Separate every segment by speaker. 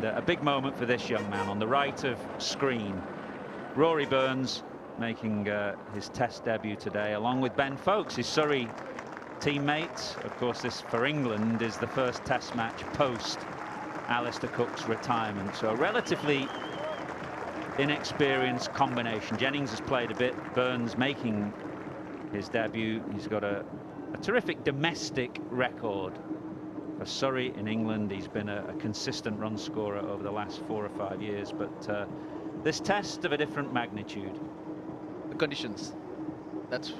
Speaker 1: And a big moment for this young man on the right of screen. Rory Burns making his Test debut today, along with Ben Foakes, his Surrey teammate. Of course, this for England is the first Test match post Alistair Cook's retirement. So a relatively inexperienced combination. Jennings has played a bit. Burns making his debut. He's got a terrific domestic record for Surrey in England. He's been a consistent run scorer over the last 4 or 5 years, but this Test of a different magnitude.
Speaker 2: The conditions, that's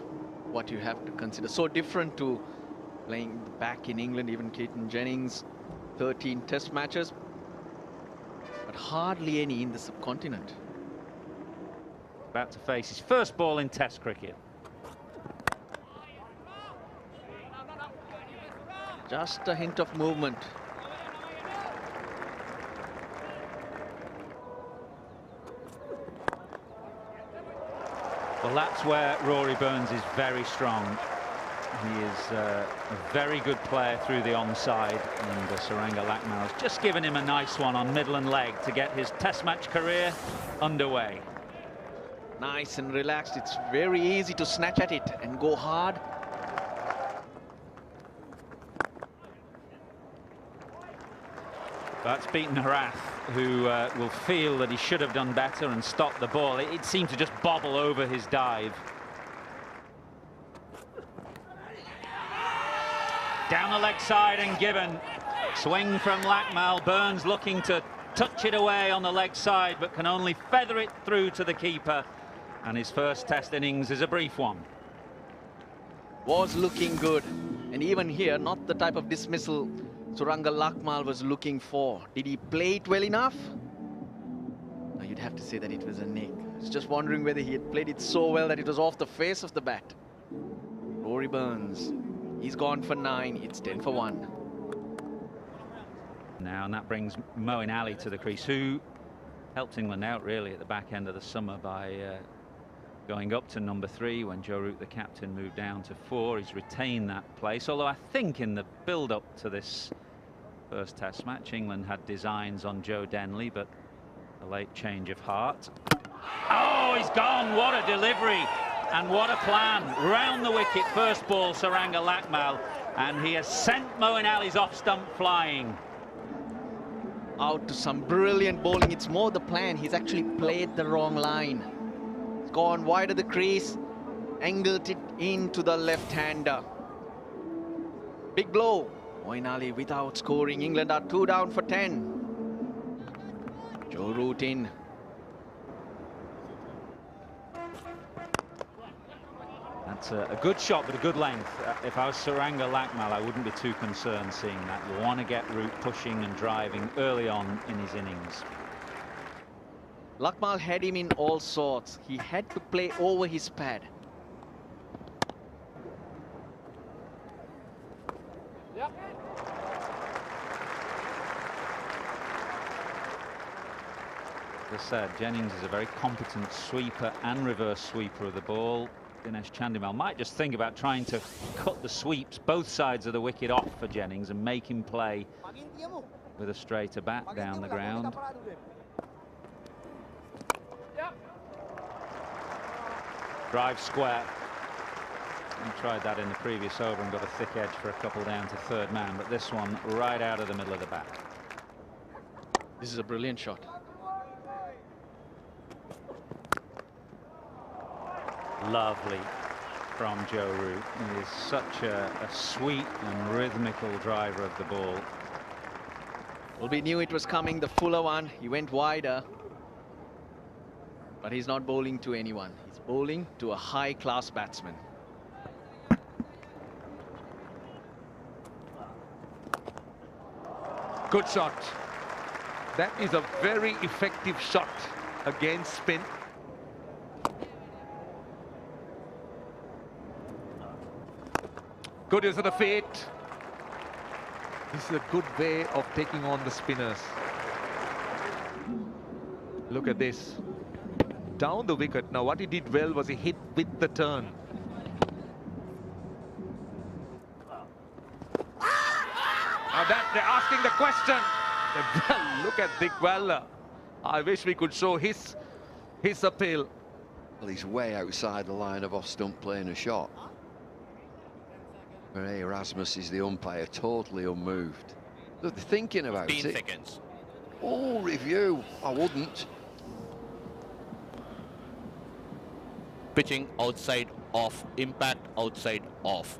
Speaker 2: what you have to consider. So different to playing back in England. Even Keaton Jennings, 13 Test matches, but hardly any in the subcontinent.
Speaker 1: About to face his first ball in Test cricket.
Speaker 2: Just a hint of movement.
Speaker 1: Well, that's where Rory Burns is very strong. He is a very good player through the onside, and Saranga Lakmal has just given him a nice one on middle and leg to get his Test match career underway.
Speaker 2: Nice and relaxed. It's very easy to snatch at it and go hard.
Speaker 1: That's beaten Harath, who will feel that he should have done better and stopped the ball. It seemed to just bobble over his dive. Down the leg side and given. Swing from Lakmal. Burns looking to touch it away on the leg side, but can only feather it through to the keeper. And his first Test innings is a brief one.
Speaker 2: Was looking good. And even here, not the type of dismissal Saranga Lakmal was looking for. Did he play it well enough? No, you'd have to say that it was a nick. I was just wondering whether he had played it so well that it was off the face of the bat. Rory Burns, he's gone for 9. It's 10 for 1.
Speaker 1: Now, and that brings Moeen Ali to the crease, who helped England out really at the back end of the summer by going up to number 3 when Joe Root, the captain, moved down to 4. He's retained that place, although I think in the build-up to this first Test match, England had designs on Joe Denley, but a late change of heart. Oh, he's gone. What a delivery and what a plan. Round the wicket, first ball, Saranga Lakmal, and he has sent Moeen Ali's off stump flying.
Speaker 2: Out to some brilliant bowling. It's more the plan. He's actually played the wrong line. It's gone wide of the crease, angled it into the left-hander. Big blow. Moeen Ali without scoring. England are 2 down for 10. Joe Root in.
Speaker 1: That's a good shot, but a good length. If I was Saranga Lakmal, I wouldn't be too concerned seeing that. You want to get Root pushing and driving early on in his innings.
Speaker 2: Lakmal had him in all sorts. He had to play over his pad. Yep.
Speaker 1: As I said, Jennings is a very competent sweeper and reverse sweeper of the ball. Dinesh Chandimal might just think about trying to cut the sweeps both sides of the wicket off for Jennings and make him play with a straighter bat down the ground. Drive square. He tried that in the previous over and got a thick edge for a couple down to third man, but this one right out of the middle of the bat.
Speaker 2: This is a brilliant shot.
Speaker 1: Lovely from Joe Root. He is such a sweet and rhythmical driver of the ball.
Speaker 2: Well, we knew it was coming, the fuller one. He went wider. But he's not bowling to anyone. He's bowling to a high-class batsman.
Speaker 3: Good shot. That is a very effective shot against spin. Good use of the feet. This is a good way of taking on the spinners. Look at this. Down the wicket. Now what he did well was he hit with the turn. Now that they're asking the question. Look at Dikwella. I wish we could show his appeal.
Speaker 4: Well, he's way outside the line of off stump playing a shot. Ray Erasmus is the umpire, totally unmoved. They're thinking about
Speaker 5: 15
Speaker 4: it.
Speaker 5: seconds.
Speaker 4: Oh, review. I wouldn't.
Speaker 5: Pitching outside off, impact outside off.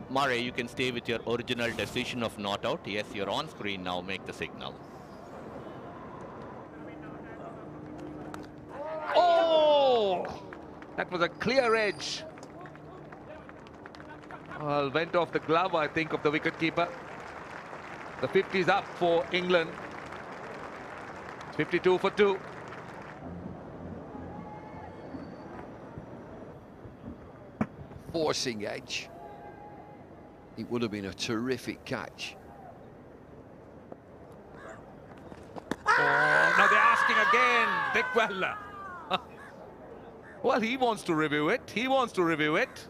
Speaker 5: Murray, you can stay with your original decision of not out. Yes, you're on screen now. Make the signal.
Speaker 3: Oh! That was a clear edge. Well, went off the glove, I think, of the wicketkeeper. The 50 is up for England. 52 for 2.
Speaker 4: Forcing edge. It would have been a terrific catch.
Speaker 3: Oh, now they're asking again, Dikwella. Well, he wants to review it. He wants to review it.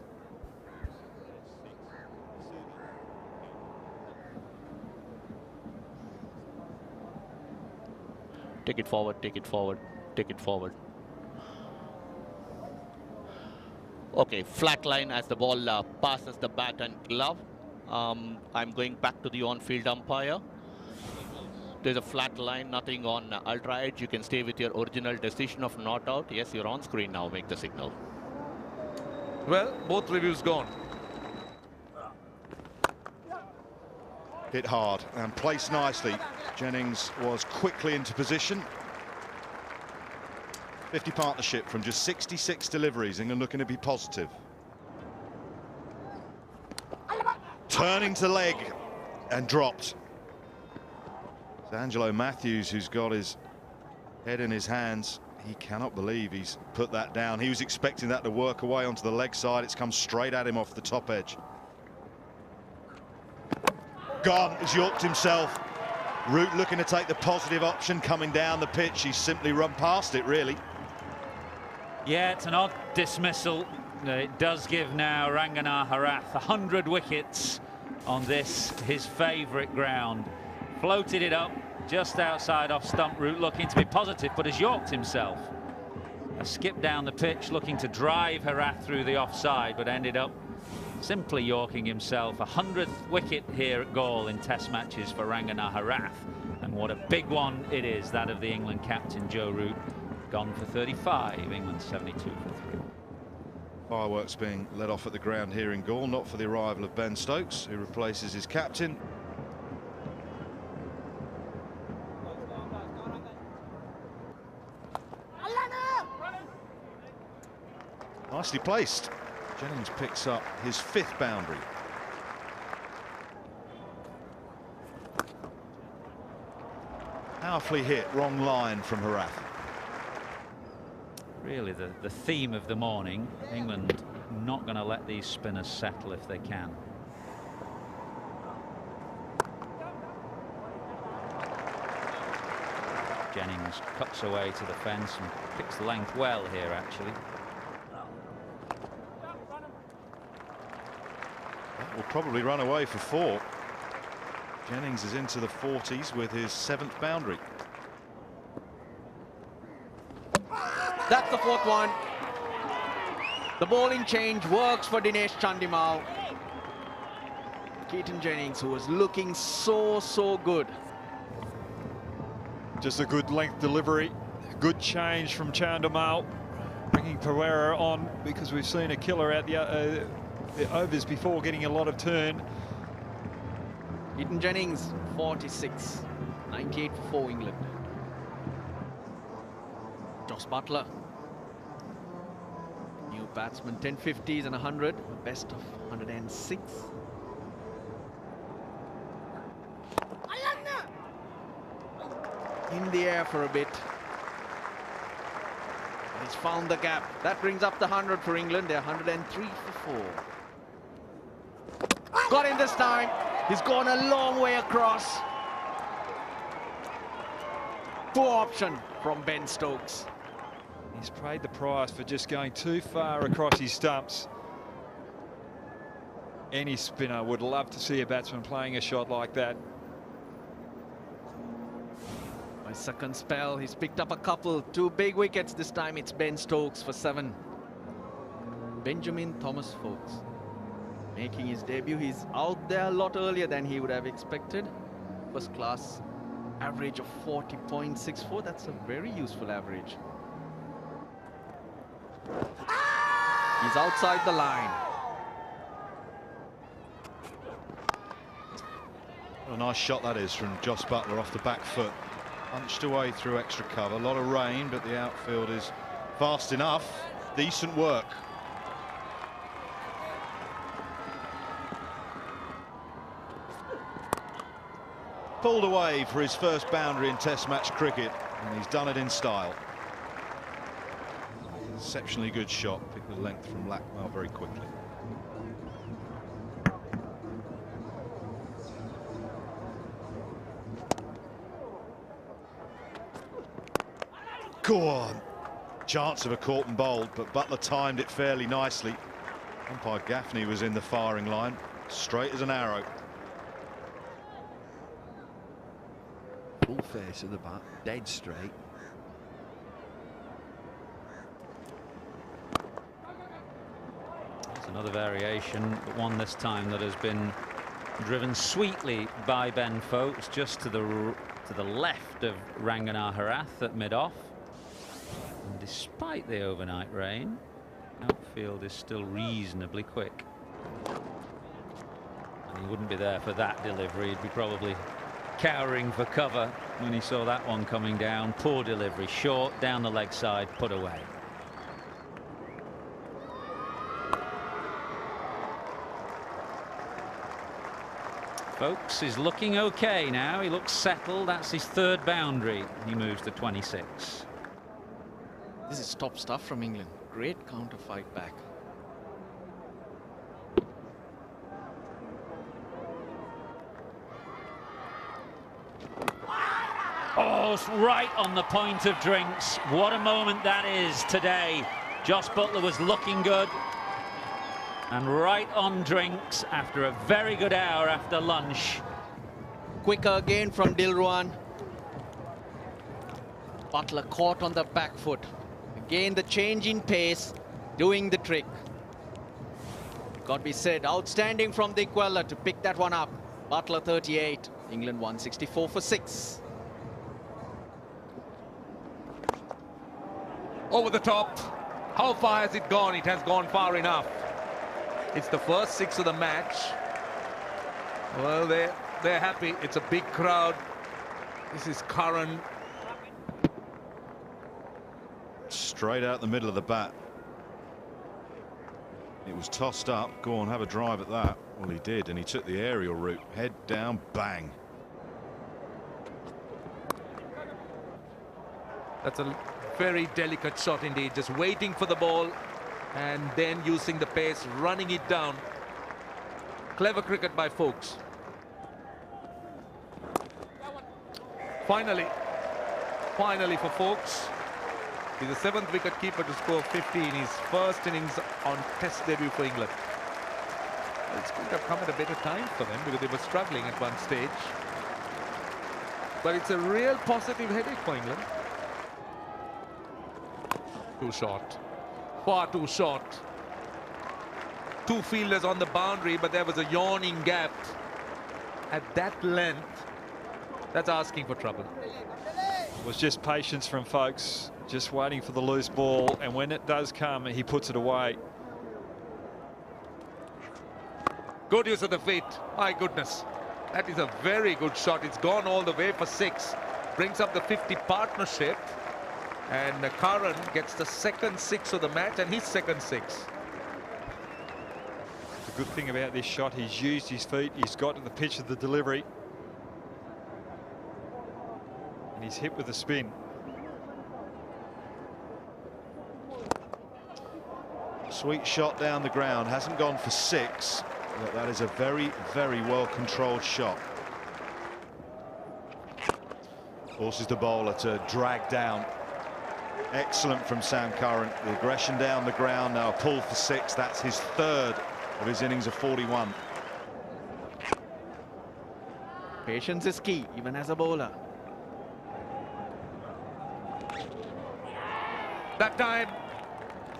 Speaker 5: Take it forward, take it forward, take it forward. Okay, flat line as the ball passes the bat and glove. I'm going back to the on-field umpire. There's a flat line, nothing on ultra edge. You can stay with your original decision of not out. Yes, you're on screen now. Make the signal.
Speaker 3: Well, both reviews gone.
Speaker 6: Hit hard and placed nicely. Jennings was quickly into position. 50 partnership from just 66 deliveries. England looking to be positive. Turning to leg and dropped. It's Angelo Matthews who's got his head in his hands. He cannot believe he's put that down. He was expecting that to work away onto the leg side. It's come straight at him off the top edge. Gone, he's yorked himself. Root looking to take the positive option coming down the pitch. He's simply run past it, really.
Speaker 1: Yeah, it's an odd dismissal. It does give now Rangana Harath 100 wickets on this, his favourite ground. Floated it up just outside off stump. Root looking to be positive, but has yorked himself. A skip down the pitch looking to drive Harath through the offside, but ended up simply yorking himself. 100th wicket here at Galle in test matches for Rangana Harath, and what a big one it is, that of the England captain Joe Root. Gone for 35, England 72 for 3.
Speaker 6: Fireworks being let off at the ground here in Galle, not for the arrival of Ben Stokes, who replaces his captain. Nicely placed. Jennings picks up his 5th boundary. Powerfully hit, wrong line from Harath.
Speaker 1: Really the theme of the morning. England not going to let these spinners settle if they can. Jennings cuts away to the fence and picks the length well here, actually.
Speaker 6: That will probably run away for 4. Jennings is into the 40s with his 7th boundary.
Speaker 2: That's the 4th one. The bowling change works for Dinesh Chandimal. Keaton Jennings, who was looking so good.
Speaker 7: Just a good length delivery, good change from Chandimal, bringing Pereira on, because we've seen a killer out the overs before, getting a lot of turn.
Speaker 2: Keaton Jennings, 46, 98 for 4 England. Joss Butler, new batsman, 10 50s and 100, best of 106. In the air for a bit. He's found the gap. That brings up the 100 for England. They're 103 for 4. Got him this time. He's gone a long way across. Poor option from Ben Stokes.
Speaker 7: He's paid the price for just going too far across his stumps. Any spinner would love to see a batsman playing a shot like that.
Speaker 2: By second spell, he's picked up a couple. 2 big wickets. This time it's Ben Stokes for 7. Benjamin Thomas Stokes making his debut. He's out there a lot earlier than he would have expected. First class average of 40.64. That's a very useful average. He's outside the line.
Speaker 6: A nice shot that is from Jos Buttler off the back foot. Punched away through extra cover. A lot of rain, but the outfield is fast enough. Decent work. Pulled away for his first boundary in Test match cricket, and he's done it in style. Exceptionally good shot. Picked the length from Lakmal very quickly. Go on. Chance of a caught and bowled, but Buttler timed it fairly nicely. Umpire Gaffney was in the firing line, straight as an arrow.
Speaker 4: Full face of the bat, dead straight.
Speaker 1: There's another variation, but one this time that has been driven sweetly by Ben Foakes, just to the left of Rangana Harath at mid-off. And despite the overnight rain, outfield is still reasonably quick. And he wouldn't be there for that delivery. He'd be probably cowering for cover when he saw that one coming down. Poor delivery, short, down the leg side, put away. Foakes is looking okay now. He looks settled. That's his 3rd boundary. He moves to 26.
Speaker 2: This is top stuff from England. Great counter fight back.
Speaker 1: Oh, it's right on the point of drinks. What a moment that is today. Jos Buttler was looking good. And right on drinks after a very good hour after lunch.
Speaker 2: Quicker again from Dilruan. Buttler caught on the back foot. Again, the change in pace, doing the trick. Got to be said, outstanding from Dikwella to pick that one up. Buttler 38, England 164 for 6.
Speaker 3: Over the top. How far has it gone? It has gone far enough. It's the first 6 of the match. Well, they're happy. It's a big crowd. This is Curran.
Speaker 6: Straight out the middle of the bat. It was tossed up. Go on, have a drive at that. Well, he did, and he took the aerial route. Head down, bang.
Speaker 3: That's a very delicate shot indeed. Just waiting for the ball and then using the pace, running it down. Clever cricket by Foakes. Finally for Foakes. He's the 7th wicket keeper to score 50 in his first innings on Test debut for England. Well, it's going to have come at a better time for them because they were struggling at one stage. But it's a real positive headache for England. Too short. Far too short. 2 fielders on the boundary, but there was a yawning gap. At that length, that's asking for trouble.
Speaker 7: It was just patience from Foakes, just waiting for the loose ball, and when it does come, he puts it away.
Speaker 3: Good use of the feet. My goodness. That is a very good shot. It's gone all the way for 6. Brings up the 50 partnership. And Curran gets the second 6 of the match and his second 6.
Speaker 7: The good thing about this shot, he's used his feet, he's got to the pitch of the delivery. And he's hit with a spin.
Speaker 6: Sweet shot down the ground, hasn't gone for 6, but that is a very, very well controlled shot. Forces the bowler to drag down. Excellent from Sam Curran. The aggression down the ground, now a pull for 6. That's his 3rd of his innings of 41.
Speaker 2: Patience is key, even as a bowler.
Speaker 3: That time,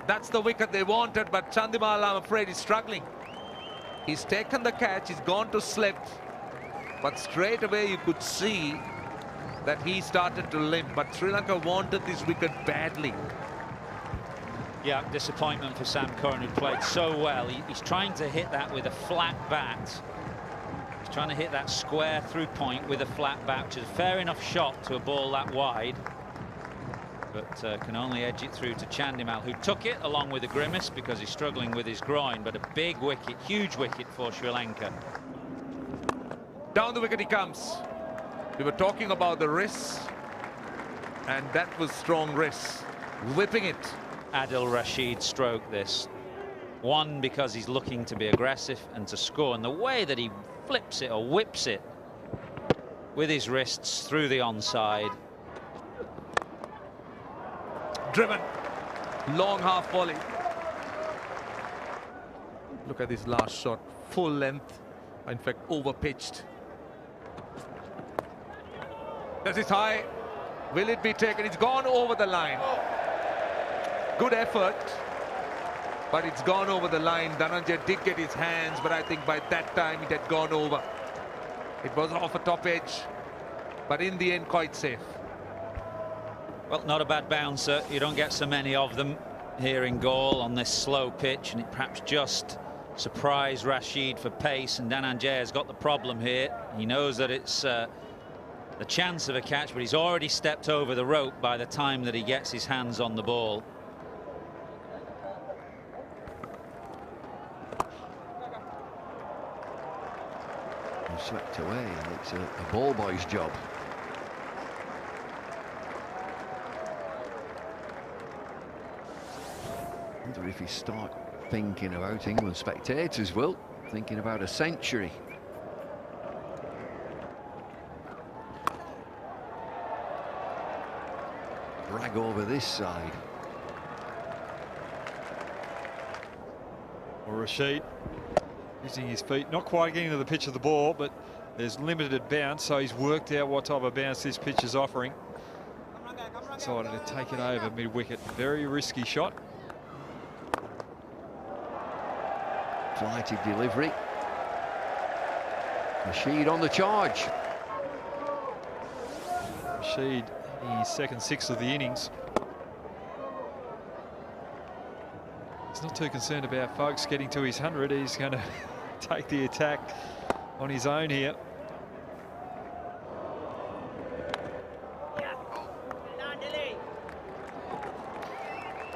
Speaker 3: that's the wicket they wanted, but Chandimal, I'm afraid, is struggling. He's taken the catch, he's gone to slip, but straight away you could see that he started to limp, but Sri Lanka wanted this wicket badly.
Speaker 1: Yeah, disappointment for Sam Curran, who played so well. He's trying to hit that with a flat bat. He's trying to hit that square through point with a flat bat, which is a fair enough shot to a ball that wide, but can only edge it through to Chandimal, who took it along with a grimace because he's struggling with his groin. But a big wicket, huge wicket for Sri Lanka.
Speaker 3: Down the wicket he comes. We were talking about the wrists, and that was strong wrists, whipping it.
Speaker 1: Adil Rashid stroke this. One, because he's looking to be aggressive and to score, and the way that he flips it or whips it with his wrists through the onside.
Speaker 3: Driven. Long half volley. Look at this last shot. Full length. In fact, over pitched. This is high. Will it be taken? It's gone over the line. Good effort, but it's gone over the line. Dhananjay did get his hands, but I think by that time it had gone over. It was off a top edge, but in the end quite safe.
Speaker 1: Well, not a bad bouncer. You don't get so many of them here in Gaul on this slow pitch, and it perhaps just surprised Rashid for pace, and Dhananjay has got the problem here. He knows that it's the chance of a catch, but he's already stepped over the rope by the time that he gets his hands on the ball.
Speaker 4: Swept away. It's a ball boy's job. I wonder if he start thinking about England spectators will, thinking about a century. Drag over this side.
Speaker 7: Well, Rashid using his feet, not quite getting to the pitch of the ball, but there's limited bounce, so he's worked out what type of bounce this pitch is offering. Decided to take it over mid-wicket. Very risky shot.
Speaker 4: Flighted delivery. Rashid on the charge.
Speaker 7: Rashid, his second six of the innings. He's not too concerned about folks getting to his 100. He's going to take the attack on his own here.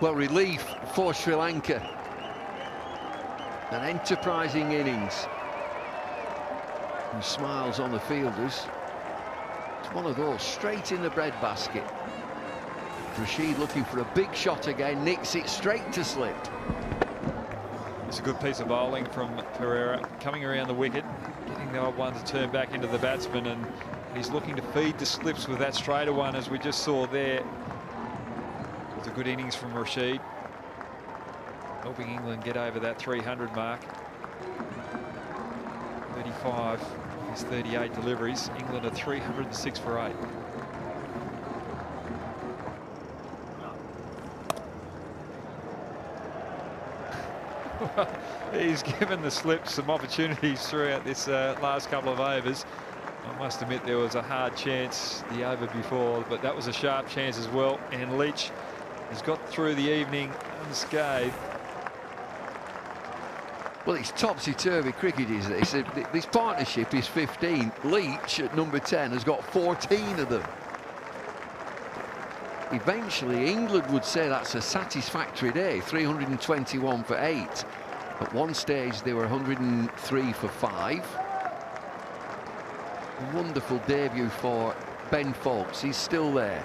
Speaker 4: Well, relief for Sri Lanka. An enterprising innings. And smiles on the fielders. It's one of those straight in the breadbasket. Rashid looking for a big shot again, nicks it straight to slip.
Speaker 7: It's a good piece of bowling from Pereira, coming around the wicket, getting the odd one to turn back into the batsman, and he's looking to feed the slips with that straighter one, as we just saw there. It's a good innings from Rashid, helping England get over that 300 mark. 35 of his 38 deliveries. England are 306 for 8. He's given the slips some opportunities throughout this last couple of overs. I must admit there was a hard chance the over before, but that was a sharp chance as well. And Leach has got through the evening unscathed.
Speaker 4: Well, it's topsy-turvy cricket, is this? This partnership is 15. Leach at number 10 has got 14 of them. Eventually, England would say that's a satisfactory day, 321 for 8. At one stage, they were 103 for 5. Wonderful debut for Ben Foulkes. He's still there.